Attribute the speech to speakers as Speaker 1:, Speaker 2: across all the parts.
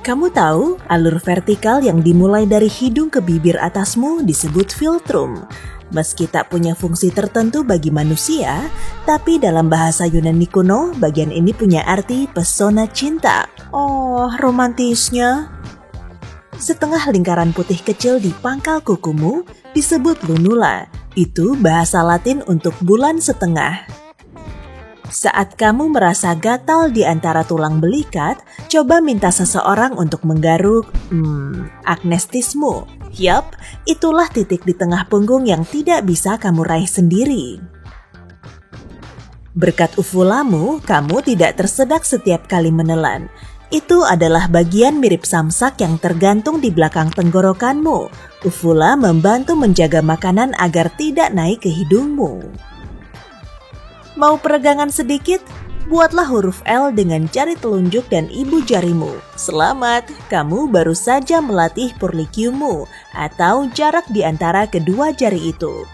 Speaker 1: Kamu tahu, alur vertikal yang dimulai dari hidung ke bibir atasmu disebut filtrum. Meski tak punya fungsi tertentu bagi manusia, tapi dalam bahasa Yunani kuno, bagian ini punya arti pesona cinta. Oh, romantisnya. Setengah lingkaran putih kecil di pangkal kukumu disebut lunula. Itu bahasa Latin untuk bulan setengah. Saat kamu merasa gatal di antara tulang belikat, coba minta seseorang untuk menggaruk agnestismu. Yap, itulah titik di tengah punggung yang tidak bisa kamu raih sendiri. Berkat uvulamu, kamu tidak tersedak setiap kali menelan. Itu adalah bagian mirip samsak yang tergantung di belakang tenggorokanmu. Uvula membantu menjaga makanan agar tidak naik ke hidungmu. Mau peregangan sedikit? Buatlah huruf L dengan jari telunjuk dan ibu jarimu. Selamat, kamu baru saja melatih purlikiummu atau jarak di antara kedua jari itu.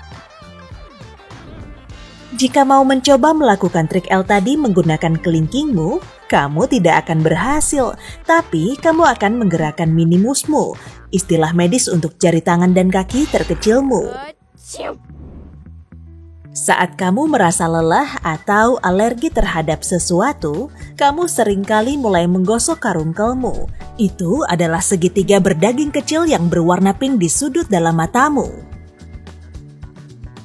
Speaker 1: Jika mau mencoba melakukan trik L tadi menggunakan kelingkingmu, kamu tidak akan berhasil, tapi kamu akan menggerakkan minimusmu, istilah medis untuk jari tangan dan kaki terkecilmu. Saat kamu merasa lelah atau alergi terhadap sesuatu, kamu seringkali mulai menggosok karungkelmu. Itu adalah segitiga berdaging kecil yang berwarna pink di sudut dalam matamu.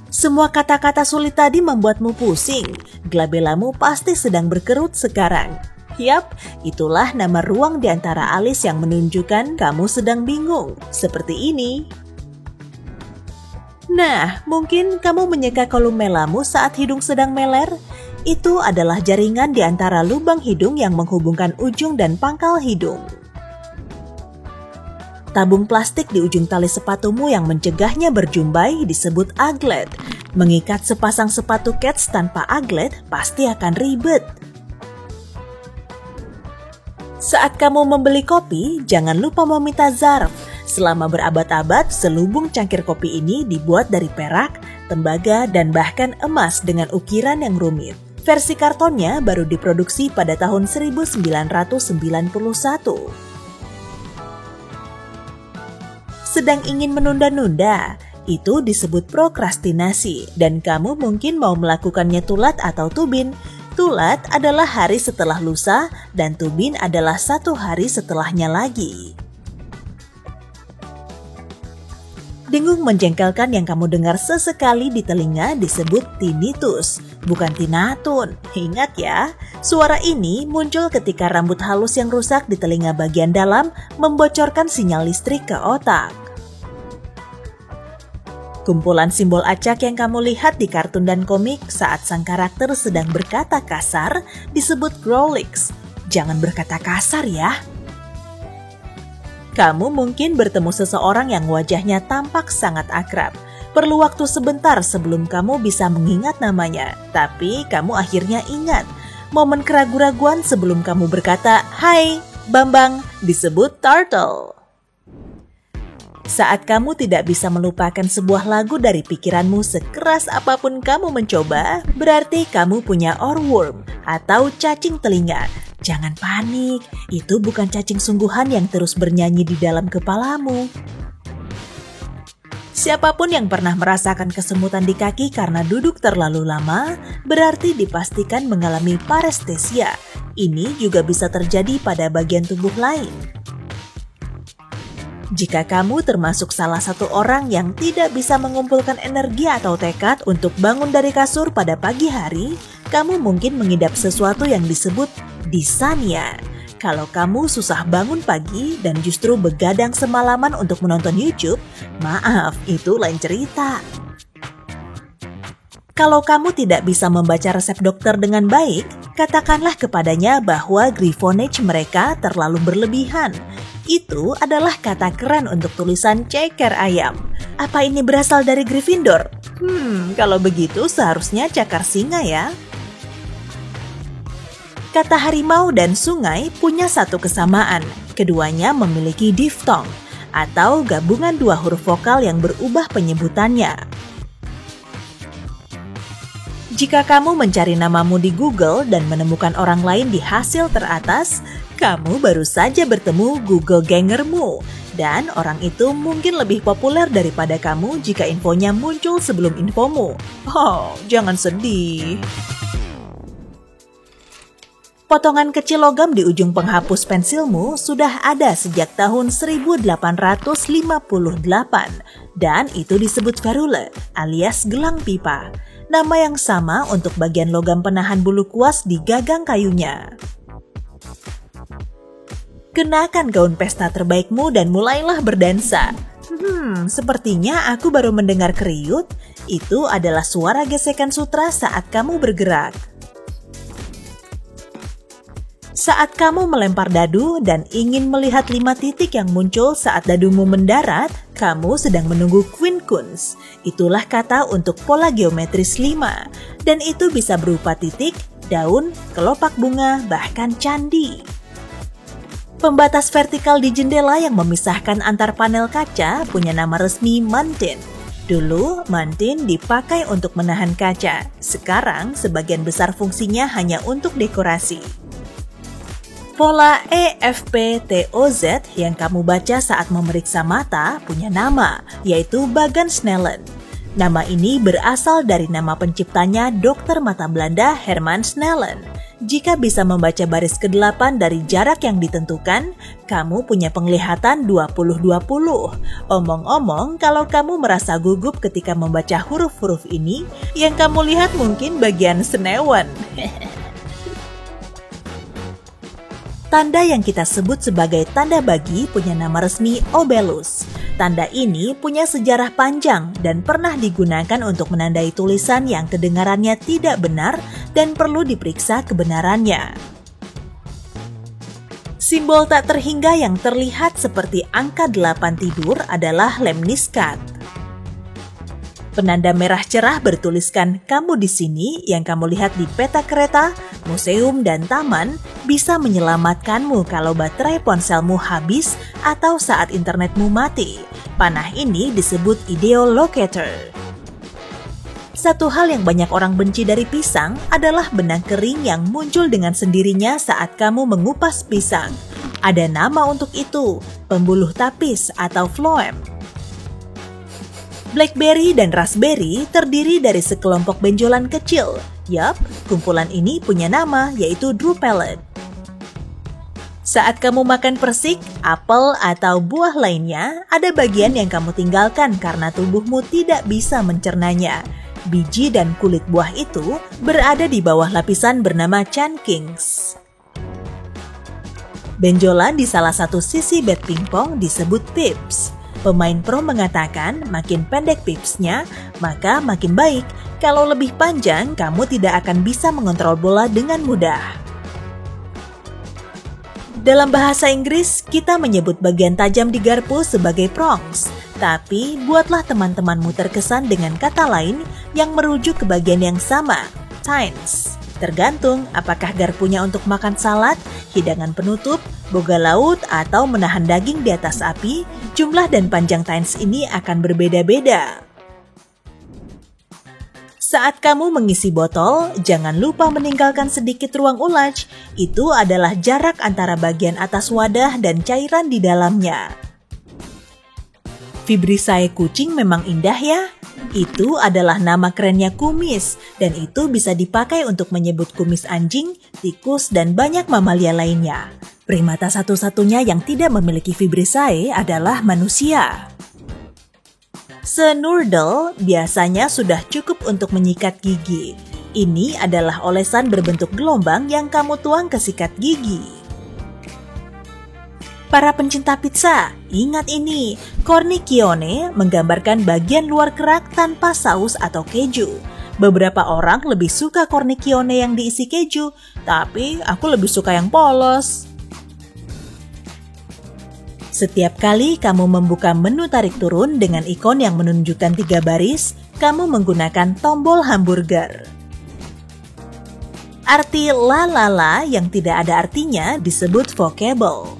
Speaker 1: Semua kata-kata sulit tadi membuatmu pusing. Glabelamu pasti sedang berkerut sekarang. Yap, itulah nama ruang di antara alis yang menunjukkan kamu sedang bingung. Seperti ini. Nah, mungkin kamu menyeka kolumelamu saat hidung sedang meler? Itu adalah jaringan di antara lubang hidung yang menghubungkan ujung dan pangkal hidung. Tabung plastik di ujung tali sepatumu yang mencegahnya berjumbai disebut aglet. Mengikat sepasang sepatu kets tanpa aglet pasti akan ribet. Saat kamu membeli kopi, jangan lupa meminta zarf. Selama berabad-abad, selubung cangkir kopi ini dibuat dari perak, tembaga, dan bahkan emas dengan ukiran yang rumit. Versi kartonnya baru diproduksi pada tahun 1991. Sedang ingin menunda-nunda, itu disebut prokrastinasi, dan kamu mungkin mau melakukannya tulat atau tubin. Tulat adalah hari setelah lusa, dan tubin adalah 1 hari setelahnya lagi. Dengung menjengkelkan yang kamu dengar sesekali di telinga disebut tinnitus, bukan tinatun. Ingat ya, suara ini muncul ketika rambut halus yang rusak di telinga bagian dalam membocorkan sinyal listrik ke otak. Kumpulan simbol acak yang kamu lihat di kartun dan komik saat sang karakter sedang berkata kasar disebut growlix. Jangan berkata kasar ya. Kamu mungkin bertemu seseorang yang wajahnya tampak sangat akrab. Perlu waktu sebentar sebelum kamu bisa mengingat namanya, tapi kamu akhirnya ingat. Momen keraguan-raguan sebelum kamu berkata, "Hai, Bambang," disebut turtle. Saat kamu tidak bisa melupakan sebuah lagu dari pikiranmu sekeras apapun kamu mencoba, berarti kamu punya earworm atau cacing telinga. Jangan panik, itu bukan cacing sungguhan yang terus bernyanyi di dalam kepalamu. Siapapun yang pernah merasakan kesemutan di kaki karena duduk terlalu lama, berarti dipastikan mengalami parestesia. Ini juga bisa terjadi pada bagian tubuh lain. Jika kamu termasuk salah satu orang yang tidak bisa mengumpulkan energi atau tekad untuk bangun dari kasur pada pagi hari, kamu mungkin mengidap sesuatu yang disebut disania. Kalau kamu susah bangun pagi dan justru begadang semalaman untuk menonton YouTube, maaf, itu lain cerita. Kalau kamu tidak bisa membaca resep dokter dengan baik, katakanlah kepadanya bahwa griffonage mereka terlalu berlebihan. Itu adalah kata keren untuk tulisan ceker ayam. Apa ini berasal dari Gryffindor? Kalau begitu seharusnya cakar singa ya. Kata harimau dan sungai punya satu kesamaan. Keduanya memiliki diftong, atau gabungan dua huruf vokal yang berubah penyebutannya. Jika kamu mencari namamu di Google dan menemukan orang lain di hasil teratas, Kamu baru saja bertemu Google Gangermu, dan orang itu mungkin lebih populer daripada kamu jika infonya muncul sebelum infomu. Oh, jangan sedih. Potongan kecil logam di ujung penghapus pensilmu sudah ada sejak tahun 1858 dan itu disebut ferule alias gelang pipa, nama yang sama untuk bagian logam penahan bulu kuas di gagang kayunya. Kenakan gaun pesta terbaikmu dan mulailah berdansa. Sepertinya aku baru mendengar kriut. Itu adalah suara gesekan sutra saat kamu bergerak. Saat kamu melempar dadu dan ingin melihat 5 titik yang muncul saat dadumu mendarat, kamu sedang menunggu quincunx. Itulah kata untuk pola geometris 5, dan itu bisa berupa titik, daun, kelopak bunga, bahkan candi. Pembatas vertikal di jendela yang memisahkan antar panel kaca punya nama resmi mantin. Dulu, mantin dipakai untuk menahan kaca. Sekarang, sebagian besar fungsinya hanya untuk dekorasi. Pola EFPTOZ yang kamu baca saat memeriksa mata punya nama, yaitu Bagensnellen. Nama ini berasal dari nama penciptanya dokter mata Belanda Herman Snellen. Jika bisa membaca baris ke-8 dari jarak yang ditentukan, kamu punya penglihatan 20-20. Omong-omong, kalau kamu merasa gugup ketika membaca huruf-huruf ini, yang kamu lihat mungkin bagian senewan. Tanda yang kita sebut sebagai tanda bagi punya nama resmi obelus. Tanda ini punya sejarah panjang dan pernah digunakan untuk menandai tulisan yang kedengarannya tidak benar dan perlu diperiksa kebenarannya. Simbol tak terhingga yang terlihat seperti angka 8 tidur adalah lemniskat. Penanda merah cerah bertuliskan "kamu di sini" yang kamu lihat di peta kereta, museum, dan taman bisa menyelamatkanmu kalau baterai ponselmu habis atau saat internetmu mati. Panah ini disebut ideolocator. Satu hal yang banyak orang benci dari pisang adalah benang kering yang muncul dengan sendirinya saat kamu mengupas pisang. Ada nama untuk itu, pembuluh tapis atau phloem. Blackberry dan raspberry terdiri dari sekelompok benjolan kecil. Yap, kumpulan ini punya nama yaitu drupelet. Saat kamu makan persik, apel, atau buah lainnya, ada bagian yang kamu tinggalkan karena tubuhmu tidak bisa mencernanya. Biji dan kulit buah itu berada di bawah lapisan bernama chunking. Benjolan di salah satu sisi bat pingpong disebut pips. Pemain pro mengatakan makin pendek pipsnya, maka makin baik. Kalau lebih panjang, kamu tidak akan bisa mengontrol bola dengan mudah. Dalam bahasa Inggris, kita menyebut bagian tajam di garpu sebagai prongs. Tapi, buatlah teman-temanmu terkesan dengan kata lain yang merujuk ke bagian yang sama, tines. Tergantung apakah garpunya untuk makan salad, hidangan penutup, boga laut, atau menahan daging di atas api, jumlah dan panjang tines ini akan berbeda-beda. Saat kamu mengisi botol, jangan lupa meninggalkan sedikit ruang ulaj. Itu adalah jarak antara bagian atas wadah dan cairan di dalamnya. Vibrissae kucing memang indah ya. Itu adalah nama kerennya kumis, dan itu bisa dipakai untuk menyebut kumis anjing, tikus, dan banyak mamalia lainnya. Primata satu-satunya yang tidak memiliki vibrissae adalah manusia. Senurdel biasanya sudah cukup untuk menyikat gigi. Ini adalah olesan berbentuk gelombang yang kamu tuang ke sikat gigi. Para pencinta pizza, ingat ini, cornicione menggambarkan bagian luar kerak tanpa saus atau keju. Beberapa orang lebih suka cornicione yang diisi keju, tapi aku lebih suka yang polos. Setiap kali kamu membuka menu tarik turun dengan ikon yang menunjukkan 3 baris, kamu menggunakan tombol hamburger. Arti la yang tidak ada artinya disebut vocable.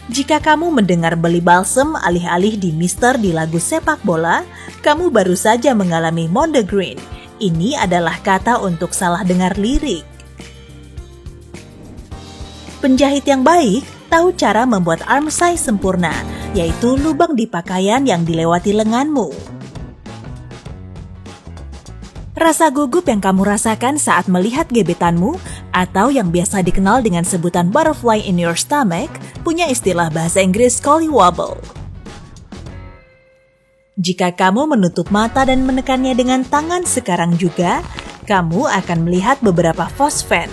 Speaker 1: Jika kamu mendengar beli balsem alih-alih di mister di lagu sepak bola, kamu baru saja mengalami mondegreen. Ini adalah kata untuk salah dengar lirik. Penjahit yang baik tahu cara membuat arm size sempurna, yaitu lubang di pakaian yang dilewati lenganmu. Rasa gugup yang kamu rasakan saat melihat gebetanmu, atau yang biasa dikenal dengan sebutan butterfly in your stomach, punya istilah bahasa Inggris collywobble. Jika kamu menutup mata dan menekannya dengan tangan sekarang juga, kamu akan melihat beberapa fosfen.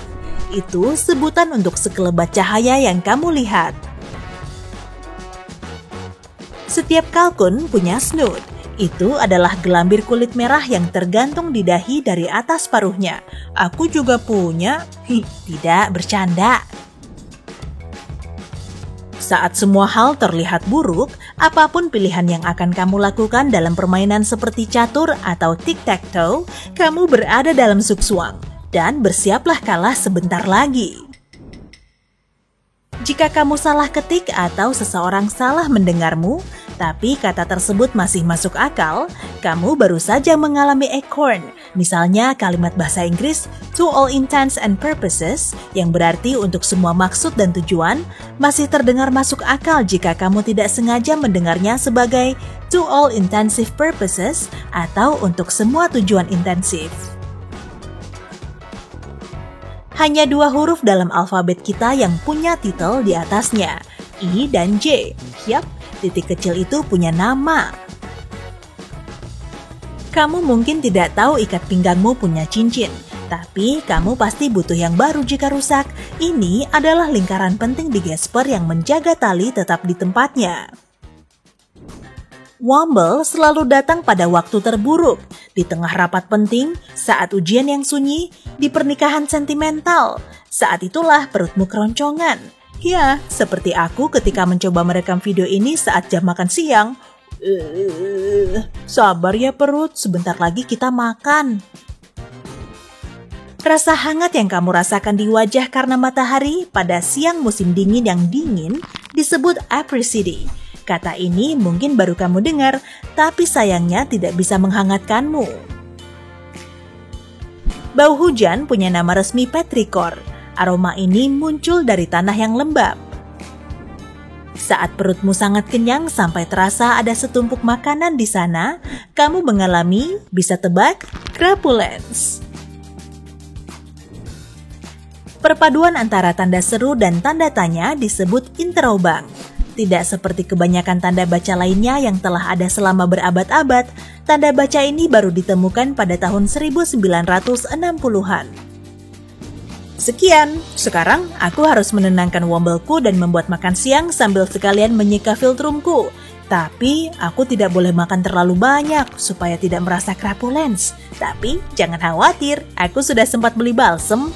Speaker 1: Itu sebutan untuk sekelebat cahaya yang kamu lihat. Setiap kalkun punya snoot. Itu adalah gelambir kulit merah yang tergantung di dahi dari atas paruhnya. Aku juga punya. Tidak, bercanda. Saat semua hal terlihat buruk, apapun pilihan yang akan kamu lakukan dalam permainan seperti catur atau tic-tac-toe, kamu berada dalam suksuang. Dan bersiaplah kalah sebentar lagi. Jika kamu salah ketik atau seseorang salah mendengarmu, tapi kata tersebut masih masuk akal, kamu baru saja mengalami acorn. Misalnya kalimat bahasa Inggris to all intents and purposes, yang berarti untuk semua maksud dan tujuan, masih terdengar masuk akal jika kamu tidak sengaja mendengarnya sebagai to all intensive purposes atau untuk semua tujuan intensif. Hanya 2 huruf dalam alfabet kita yang punya titel di atasnya, I dan J. Yap, titik kecil itu punya nama. Kamu mungkin tidak tahu ikat pinggangmu punya cincin, tapi kamu pasti butuh yang baru jika rusak. Ini adalah lingkaran penting di gesper yang menjaga tali tetap di tempatnya. Womble selalu datang pada waktu terburuk, di tengah rapat penting, saat ujian yang sunyi, di pernikahan sentimental. Saat itulah perutmu keroncongan. Ya, seperti aku ketika mencoba merekam video ini saat jam makan siang. Sabar ya perut, sebentar lagi kita makan. Rasa hangat yang kamu rasakan di wajah karena matahari pada siang musim dingin yang dingin disebut apricity. Kata ini mungkin baru kamu dengar, tapi sayangnya tidak bisa menghangatkanmu. Bau hujan punya nama resmi petrichor. Aroma ini muncul dari tanah yang lembab. Saat perutmu sangat kenyang sampai terasa ada setumpuk makanan di sana, kamu mengalami, bisa tebak, crapulence. Perpaduan antara tanda seru dan tanda tanya disebut interrobang. Tidak seperti kebanyakan tanda baca lainnya yang telah ada selama berabad-abad, tanda baca ini baru ditemukan pada tahun 1960-an. Sekian, sekarang aku harus menenangkan wombleku dan membuat makan siang sambil sekalian menyeka filtrumku. Tapi aku tidak boleh makan terlalu banyak supaya tidak merasa crapulence. Tapi jangan khawatir, aku sudah sempat beli balsem.